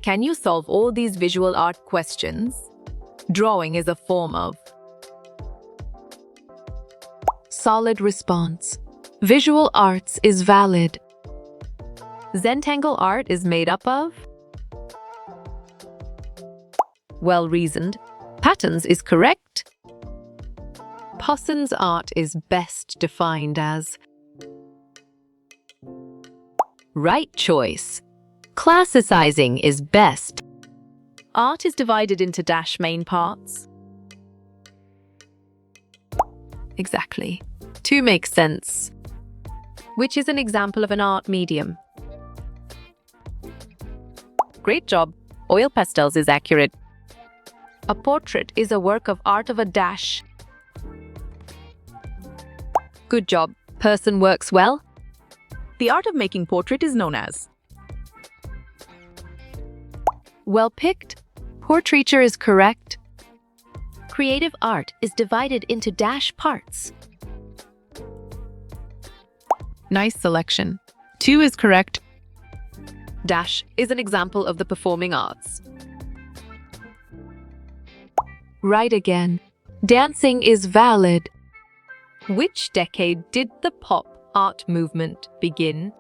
Can you solve all these visual art questions? Drawing is a form of. Solid response. Visual arts is valid. Zentangle art is made up of. Well-reasoned. Patterns is correct. Posson's art is best defined as. Right choice. Classicizing is best. Art is divided into dash main parts. Exactly. To make sense. Which is an example of an art medium. Great job. Oil pastels is accurate. A portrait is a work of art of a dash. Good job. Person works well. The art of making portrait is known as. Well picked. Portraiture is correct. Creative art is divided into dash parts. Nice selection. 2 is correct. Dash is an example of the performing arts. Right again. Dancing is valid. Which decade did the pop art movement begin?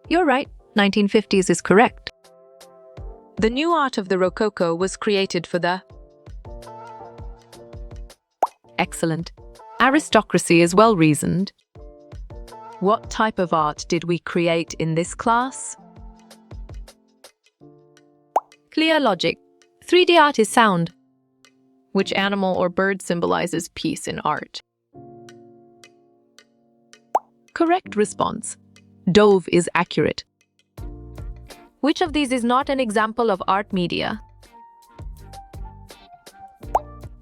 You're right. 1950s is correct. The new art of the Rococo was created for the. Excellent. Aristocracy is well-reasoned. What type of art did we create in this class? Clear logic. 3D art is sound. Which animal or bird symbolizes peace in art? Correct response. Dove is accurate. Which of these is not an example of art media?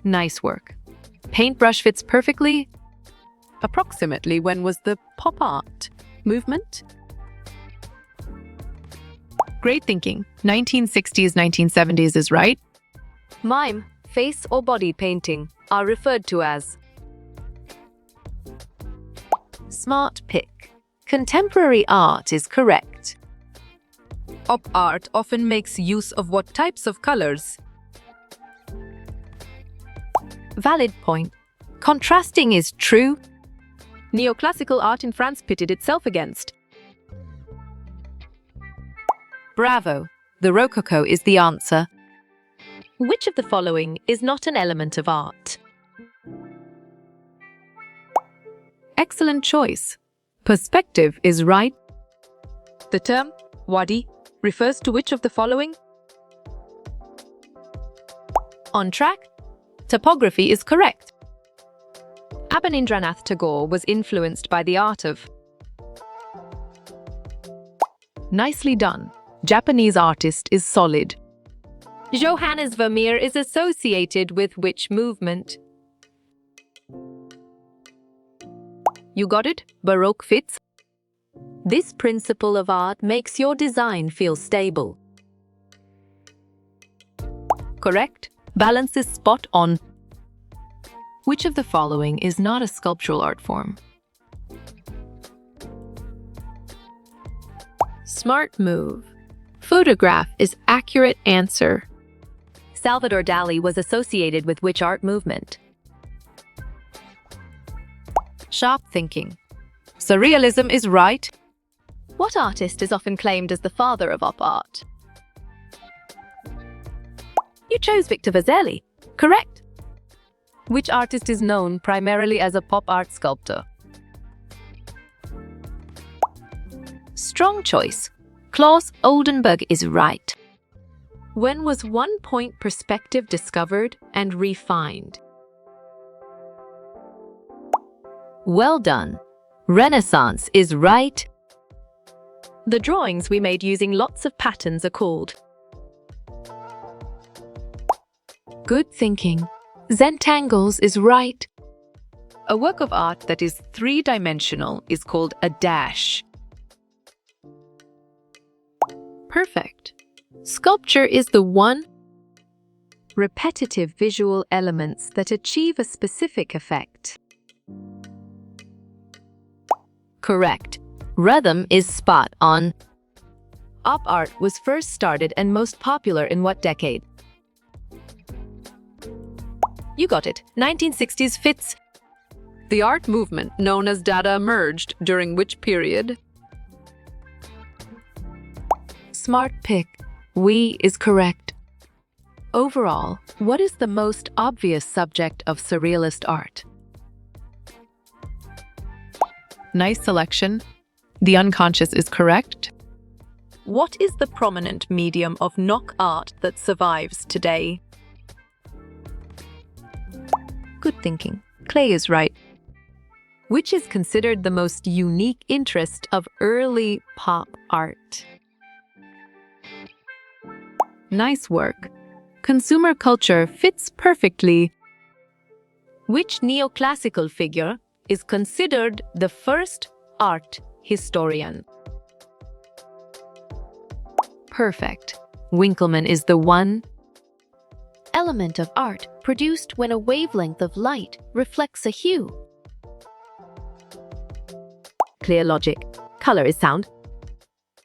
Nice work. Paintbrush fits perfectly. Approximately when was the pop art movement? Great thinking. 1960s, 1970s is right. Mime, face or body painting are referred to as. Smart pick. Contemporary art is correct. Op art often makes use of what types of colors? Valid point. Contrasting is true. Neoclassical art in France pitted itself against. Bravo! The Rococo is the answer. Which of the following is not an element of art? Excellent choice. Perspective is right. The term wadi refers to which of the following? On track. Topography is correct. Abanindranath Tagore was influenced by the art of. Nicely done. Japanese artist is solid. Johannes Vermeer is associated with which movement? You got it? Baroque fits. This principle of art makes your design feel stable. Correct. Balance is spot on. Which of the following is not a sculptural art form? Smart move. Photograph is accurate answer. Salvador Dali was associated with which art movement? Sharp thinking. Surrealism is right. What artist is often claimed as the father of op art? You chose Victor Vasarely. Correct. Which artist is known primarily as a pop art sculptor? Strong choice. Claes Oldenburg is right. When was one-point perspective discovered and refined? Well done. Renaissance is right. The drawings we made using lots of patterns are called. Good thinking. Zentangles is right. A work of art that is three-dimensional is called a dash. Perfect. Sculpture is the one. Repetitive visual elements that achieve a specific effect. Correct. Rhythm is spot on. Op art was first started and most popular in what decade? You got it. 1960s fits. The art movement known as Dada emerged during which period? Smart pick. We is correct. Overall, what is the most obvious subject of surrealist art? Nice selection. The unconscious is correct. What is the prominent medium of knock art that survives today? Good thinking. Clay is right. Which is considered the most unique interest of early pop art? Nice work. Consumer culture fits perfectly. Which neoclassical figure is considered the first art historian? Perfect. Winckelmann is the one. Element of art produced when a wavelength of light reflects a hue. Clear logic. Color is sound.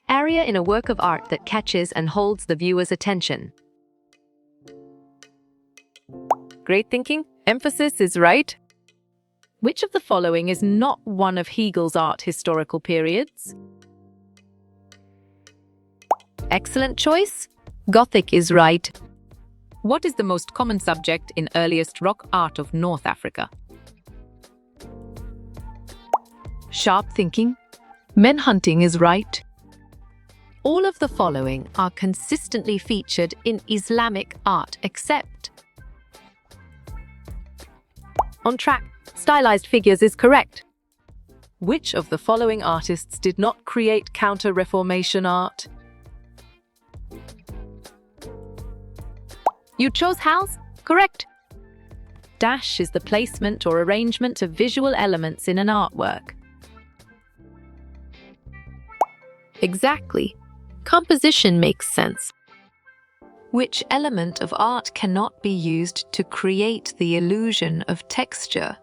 Area in a work of art that catches and holds the viewer's attention. Great thinking. Emphasis is right. Which of the following is not one of Hegel's art historical periods? Excellent choice. Gothic is right. What is the most common subject in earliest rock art of North Africa? Sharp thinking. Menhunting is right. All of the following are consistently featured in Islamic art except. On track. Stylized figures is correct. Which of the following artists did not create Counter-Reformation art? You chose Hals? Correct. Dash is the placement or arrangement of visual elements in an artwork. Exactly. Composition makes sense. Which element of art cannot be used to create the illusion of texture?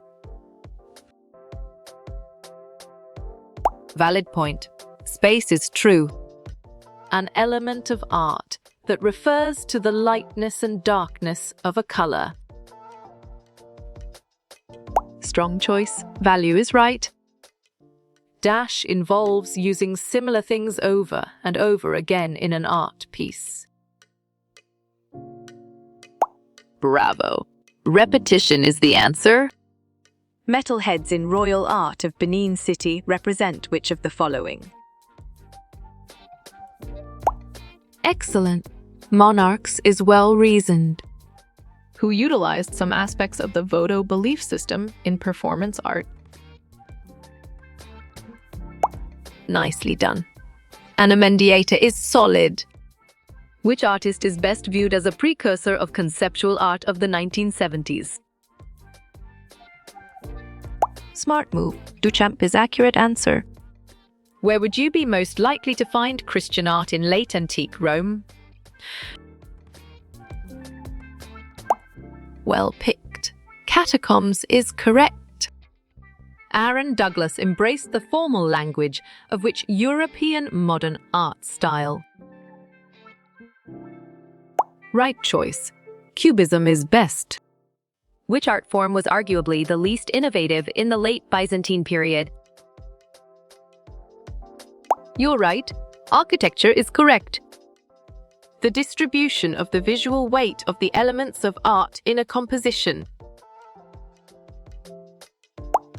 Valid point. Space is true. An element of art that refers to the lightness and darkness of a color. Strong choice. Value is right. Dash involves using similar things over and over again in an art piece. Bravo. Repetition is the answer. Metalheads in royal art of Benin City represent which of the following? Excellent. Monarchs is well reasoned. Who utilized some aspects of the Vodou belief system in performance art. Nicely done. An Amendiator is solid. Which artist is best viewed as a precursor of conceptual art of the 1970s? Smart move. Duchamp is accurate answer. Where would you be most likely to find Christian art in late antique Rome? Well picked. Catacombs is correct. Aaron Douglas embraced the formal language of which European modern art style? Right choice. Cubism is best. Which art form was arguably the least innovative in the late Byzantine period? You're right. Architecture is correct. The distribution of the visual weight of the elements of art in a composition.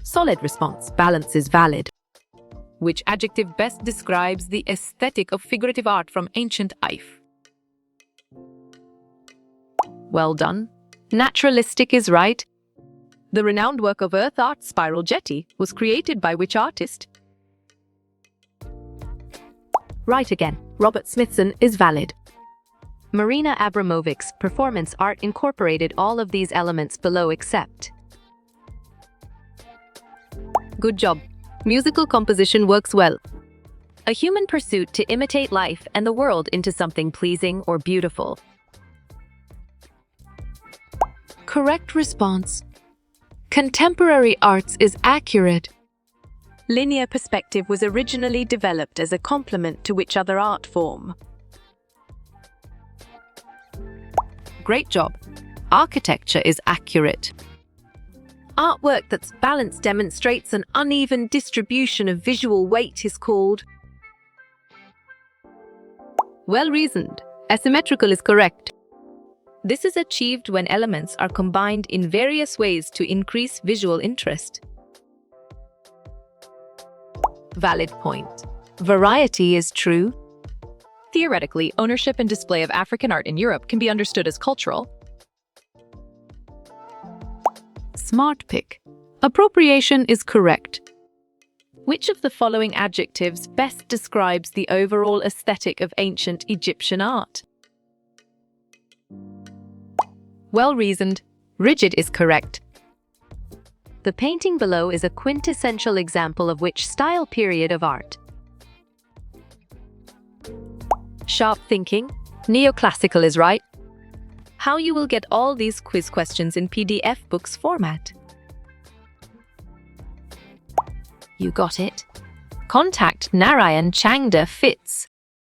Solid response. Balance is valid. Which adjective best describes the aesthetic of figurative art from ancient If? Well done. Naturalistic is right. The renowned work of earth art Spiral Jetty was created by which artist? Right again. Robert Smithson is valid. Marina Abramovic's performance art incorporated all of these elements below except. Good job. Musical composition works well. A human pursuit to imitate life and the world into something pleasing or beautiful. Correct response. Contemporary arts is accurate. Linear perspective was originally developed as a complement to which other art form? Great job. Architecture is accurate. Artwork that's balanced demonstrates an uneven distribution of visual weight is called. Well reasoned. Asymmetrical is correct. This is achieved when elements are combined in various ways to increase visual interest. Valid point. Variety is true. Theoretically, ownership and display of African art in Europe can be understood as cultural. Smart pick. Appropriation is correct. Which of the following adjectives best describes the overall aesthetic of ancient Egyptian art? Well reasoned. Rigid is correct. The painting below is a quintessential example of which style period of art? Sharp thinking. Neoclassical is right. How you will get all these quiz questions in PDF books format. You got it? Contact Narayan Changda Fits